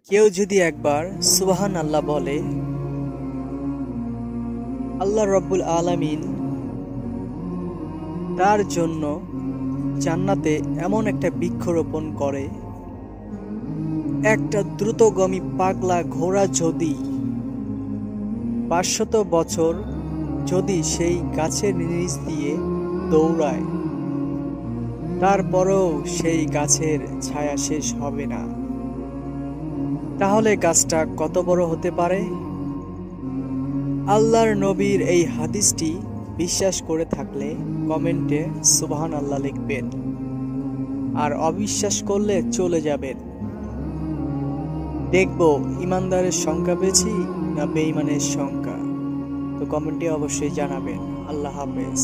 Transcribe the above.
কেউ যদি একবার সুবহান আল্লাহ বলে, আল্লাহ রব্বুল আলামিন তার জন্য জান্নাতে এমন একটা বৃক্ষরোপণ করে, একটা দ্রুতগামী পাগলা ঘোড়া যদি 500 বছর যদি সেই গাছের নিচ দিয়ে দৌড়ায়, তারপরেও সেই গাছের ছায়া শেষ হবে না। তাহলে গাছটা কত বড় হতে পারে? আল্লাহর নবীর এই হাদিসটি বিশ্বাস করে থাকলে কমেন্টে সুবহান আল্লাহ লিখবেন, আর অবিশ্বাস করলে চলে যাবেন। দেখব ইমানদারের সংখ্যা বেশি না বেঈমানের সংখ্যা। তো কমেন্টে অবশ্যই জানাবেন। আল্লাহ হাফেজ।